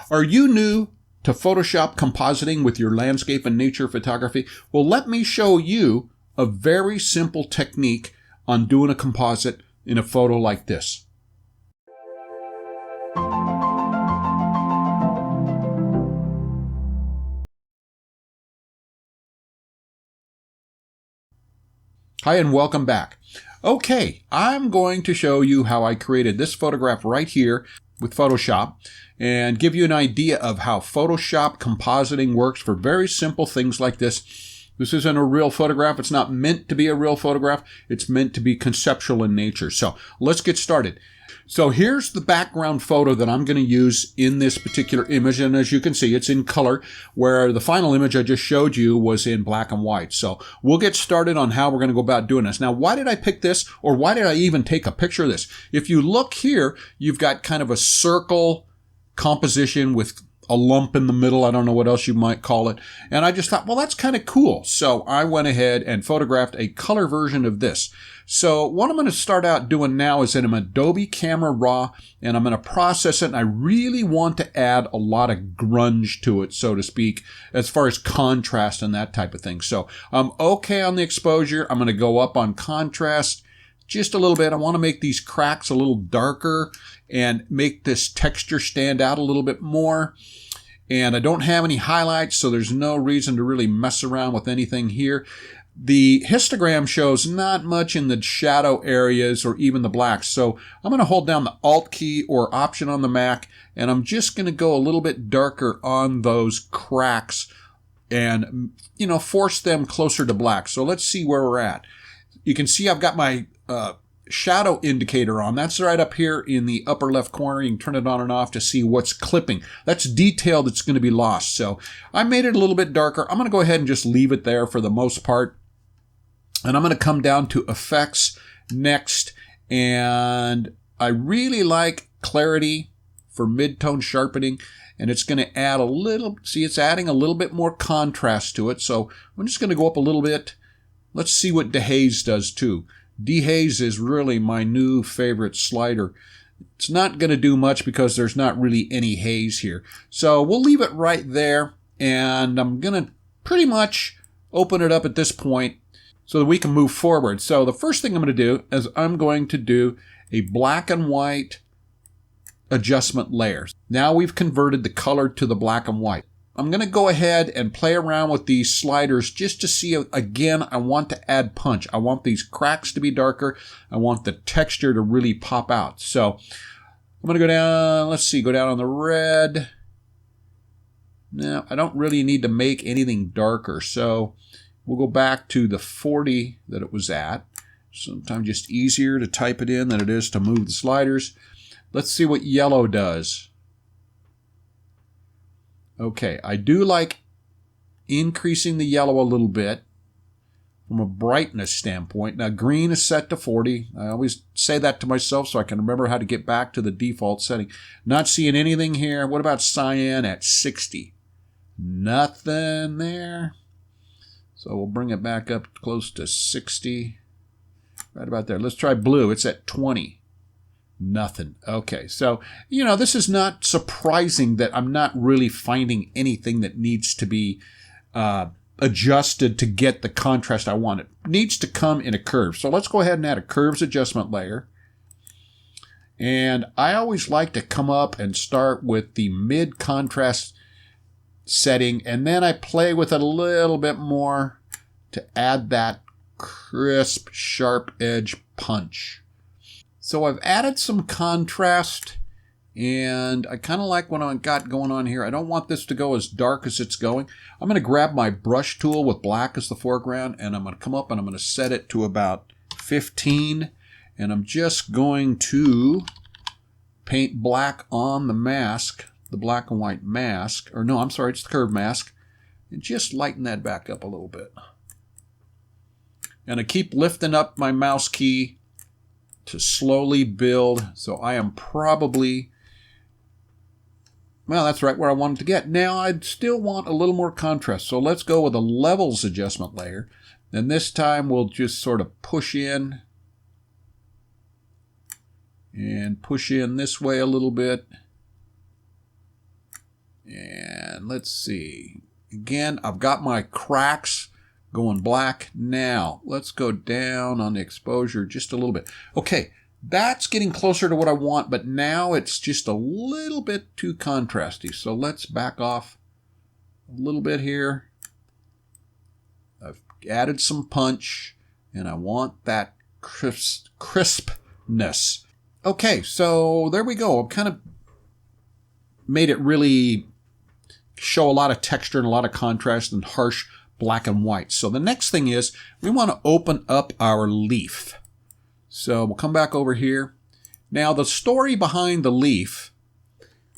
Are you new to Photoshop compositing with your landscape and nature photography? Well, let me show you a very simple technique on doing a composite in a photo like this. Hi and welcome back. Okay, I'm going to show you how I created this photograph right here with Photoshop and give you an idea of how Photoshop compositing works for very simple things like this. This isn't a real photograph. It's not meant to be a real photograph. It's meant to be conceptual in nature. So let's get started. So here's the background photo that I'm going to use in this particular image. And as you can see, it's in color, where the final image I just showed you was in black and white. So we'll get started on how we're going to go about doing this. Now, why did I pick this, or why did I even take a picture of this? If you look here, you've got kind of a circle composition with a lump in the middle. I don't know what else you might call it. And I just thought, well, that's kind of cool. So I went ahead and photographed a color version of this. So what I'm going to start out doing now is in an Adobe Camera Raw, and I'm going to process it. And I really want to add a lot of grunge to it, so to speak, as far as contrast and that type of thing. So I'm okay on the exposure. I'm going to go up on contrast just a little bit. I want to make these cracks a little darker and make this texture stand out a little bit more. And I don't have any highlights, so there's no reason to really mess around with anything here. The histogram shows not much in the shadow areas or even the blacks. So I'm going to hold down the Alt key or Option on the Mac, and I'm just going to go a little bit darker on those cracks and, force them closer to black. So let's see where we're at. You can see I've got my shadow indicator on. That's right up here in the upper left corner. You can turn it on and off to see what's clipping. That's detail that's going to be lost. So I made it a little bit darker. I'm going to go ahead and just leave it there for the most part. And I'm going to come down to Effects next. And I really like Clarity for mid-tone sharpening. And it's going to add a little, see, it's adding a little bit more contrast to it. So I'm just going to go up a little bit. Let's see what Dehaze does too. Dehaze is really my new favorite slider. It's not going to do much because there's not really any haze here. So we'll leave it right there, and I'm going to pretty much open it up at this point so that we can move forward. So the first thing I'm going to do is I'm going to do a black and white adjustment layer. Now we've converted the color to the black and white. I'm going to go ahead and play around with these sliders just to see, again, I want to add punch. I want these cracks to be darker. I want the texture to really pop out. So I'm going to go down, let's see, go down on the red. Now, I don't really need to make anything darker. So we'll go back to the 40 that it was at. Sometimes just easier to type it in than it is to move the sliders. Let's see what yellow does. Okay, I do like increasing the yellow a little bit from a brightness standpoint. Now, green is set to 40. I always say that to myself so I can remember how to get back to the default setting. Not seeing anything here. What about cyan at 60? Nothing there. So we'll bring it back up close to 60. Right about there. Let's try blue. It's at 20. Nothing. Okay, so, this is not surprising that I'm not really finding anything that needs to be adjusted to get the contrast I want. It needs to come in a curve. So let's go ahead and add a curves adjustment layer. And I always like to come up and start with the mid contrast setting, and then I play with it a little bit more to add that crisp, sharp edge punch. So I've added some contrast, and I kind of like what I've got going on here. I don't want this to go as dark as it's going. I'm going to grab my brush tool with black as the foreground, and I'm going to come up and I'm going to set it to about 15. And I'm just going to paint black on the mask, the black and white mask. Or no, I'm sorry, it's the curve mask. And just lighten that back up a little bit. And I keep lifting up my mouse key to slowly build. So I am probably, well, that's right where I wanted to get. Now I'd still want a little more contrast. So let's go with a levels adjustment layer. And this time we'll just sort of push in and push in this way a little bit. And let's see. Again, I've got my cracks going black. Now, let's go down on the exposure just a little bit. Okay, that's getting closer to what I want, but now it's just a little bit too contrasty. So let's back off a little bit here. I've added some punch, and I want that crispness. Okay, so there we go. I've kind of made it really show a lot of texture and a lot of contrast and harsh black and white. So the next thing is we want to open up our leaf. So we'll come back over here. Now the story behind the leaf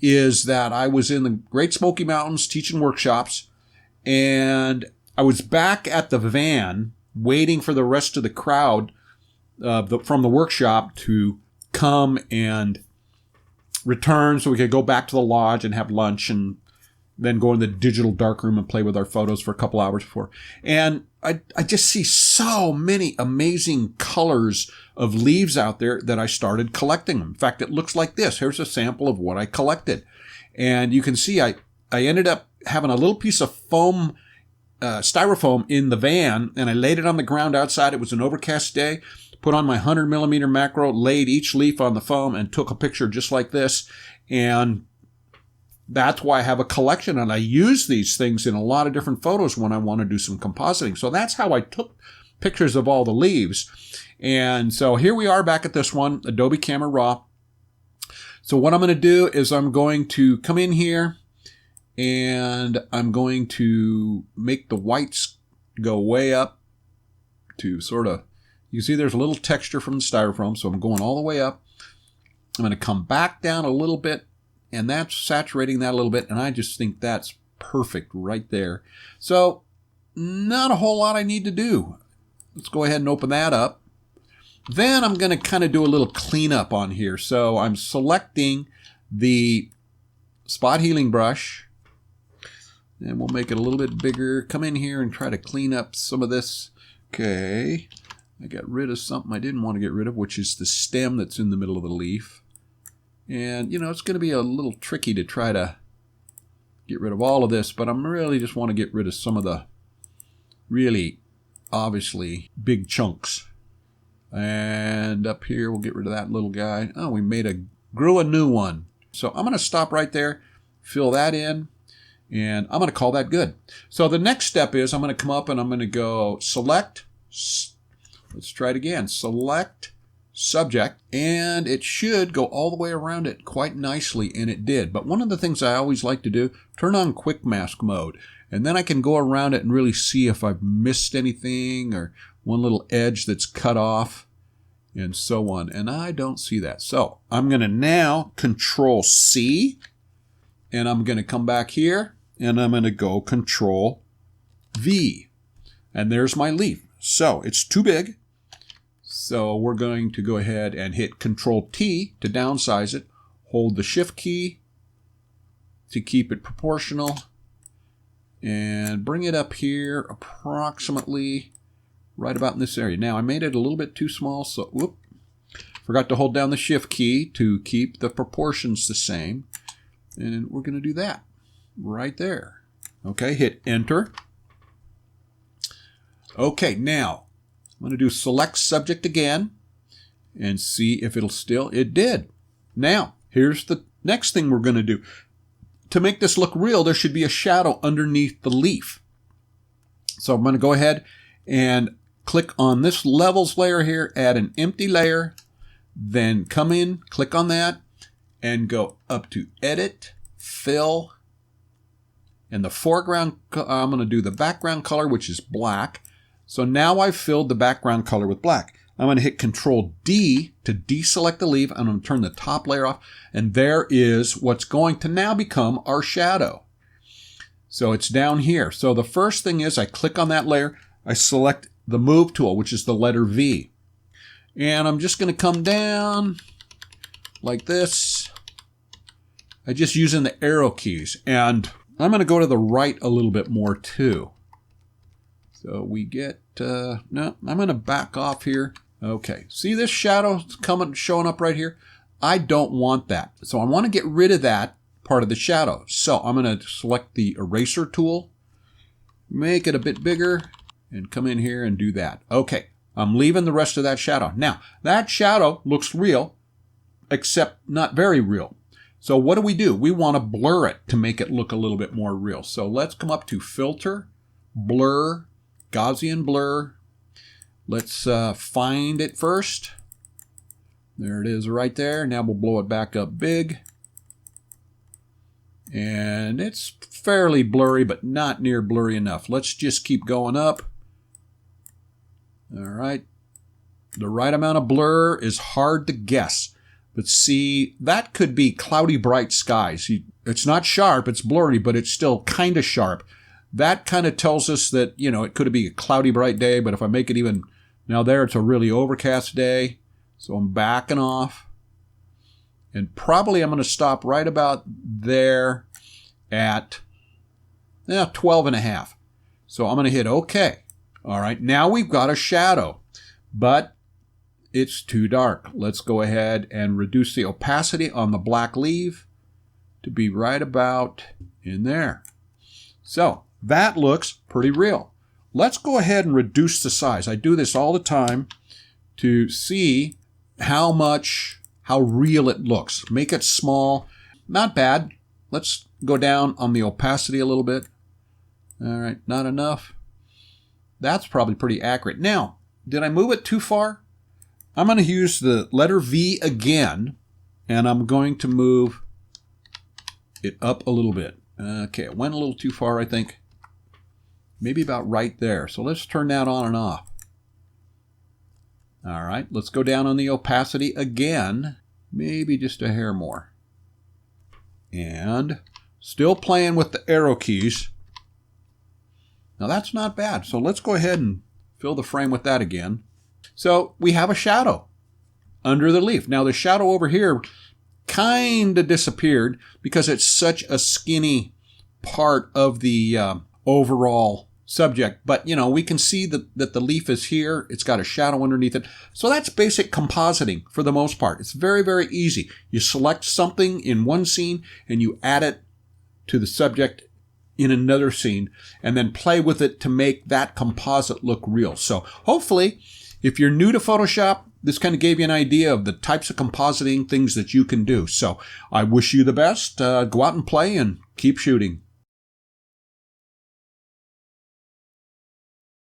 is that I was in the Great Smoky Mountains teaching workshops, and I was back at the van waiting for the rest of the crowd from the workshop to come and return so we could go back to the lodge and have lunch and then go in the digital darkroom and play with our photos for a couple hours before. And I just see so many amazing colors of leaves out there that I started collecting them. In fact, it looks like this. Here's a sample of what I collected. And you can see I ended up having a little piece of foam, styrofoam in the van, and I laid it on the ground outside. It was an overcast day. Put on my 100mm macro, laid each leaf on the foam, and took a picture just like this. And that's why I have a collection, and I use these things in a lot of different photos when I want to do some compositing. So that's how I took pictures of all the leaves. And so here we are back at this one, Adobe Camera Raw. So what I'm going to do is I'm going to come in here, and I'm going to make the whites go way up to sort of, you can see there's a little texture from the styrofoam, so I'm going all the way up. I'm going to come back down a little bit, and that's saturating that a little bit, and I just think that's perfect right there. So not a whole lot I need to do. Let's go ahead and open that up. Then I'm going to kind of do a little cleanup on here. So I'm selecting the spot healing brush, and we'll make it a little bit bigger. Come in here and try to clean up some of this. Okay, I got rid of something I didn't want to get rid of, which is the stem that's in the middle of the leaf. And, you know, it's going to be a little tricky to try to get rid of all of this, but I'm really just want to get rid of some of the really obviously big chunks. And up here, we'll get rid of that little guy. Oh, we grew a new one. So I'm going to stop right there, fill that in, and I'm going to call that good. So the next step is I'm going to come up and I'm going to go select, let's try it again, select subject, and it should go all the way around it quite nicely, and it did. But one of the things I always like to do, turn on quick mask mode, and then I can go around it and really see if I've missed anything or one little edge that's cut off and so on, and I don't see that. So I'm going to now Control C, and I'm going to come back here and I'm going to go Control V, and there's my leaf. So it's too big. So we're going to go ahead and hit Control T to downsize it. Hold the Shift key to keep it proportional. And bring it up here approximately right about in this area. Now I made it a little bit too small, so whoop. Forgot to hold down the Shift key to keep the proportions the same. And we're going to do that right there. Okay, hit Enter. Okay, now I'm going to do select subject again and see if it did. Now, here's the next thing we're going to do. To make this look real, there should be a shadow underneath the leaf. So I'm going to go ahead and click on this levels layer here, add an empty layer, then come in, click on that, and go up to Edit, Fill, and the foreground, I'm going to do the background color, which is black. So now I've filled the background color with black. I'm going to hit Control D to deselect the leaf. I'm going to turn the top layer off, and there is what's going to now become our shadow. So it's down here. So the first thing is I click on that layer, I select the Move tool, which is the letter V. And I'm just going to come down like this. I'm just using the arrow keys, and I'm going to go to the right a little bit more too. So we get, no, I'm going to back off here. Okay, see this shadow showing up right here? I don't want that. So I want to get rid of that part of the shadow. So I'm going to select the eraser tool, make it a bit bigger, and come in here and do that. Okay, I'm leaving the rest of that shadow. Now, that shadow looks real, except not very real. So what do? We want to blur it to make it look a little bit more real. So let's come up to Filter, Blur, Gaussian Blur. Let's find it first. There it is right there. Now we'll blow it back up big. And it's fairly blurry, but not near blurry enough. Let's just keep going up. All right. The right amount of blur is hard to guess. But see, that could be cloudy, bright skies. It's not sharp, it's blurry, but it's still kind of sharp. That kind of tells us that, you know, it could be a cloudy, bright day, but if I make it even, now there it's a really overcast day. So I'm backing off. And probably I'm going to stop right about there at 12.5. So I'm going to hit OK. All right, now we've got a shadow, but it's too dark. Let's go ahead and reduce the opacity on the black leaf to be right about in there. So that looks pretty real. Let's go ahead and reduce the size. I do this all the time to see how real it looks. Make it small. Not bad. Let's go down on the opacity a little bit. All right, not enough. That's probably pretty accurate. Now, did I move it too far? I'm going to use the letter V again, and I'm going to move it up a little bit. Okay, it went a little too far, I think. Maybe about right there. So let's turn that on and off. All right, let's go down on the opacity again. Maybe just a hair more. And still playing with the arrow keys. Now that's not bad. So let's go ahead and fill the frame with that again. So we have a shadow under the leaf. Now the shadow over here kind of disappeared because it's such a skinny part of the overall subject. But, you know, we can see that the leaf is here. It's got a shadow underneath it. So that's basic compositing for the most part. It's very, very easy. You select something in one scene and you add it to the subject in another scene and then play with it to make that composite look real. So hopefully, if you're new to Photoshop, this kind of gave you an idea of the types of compositing things that you can do. So I wish you the best. Go out and play and keep shooting.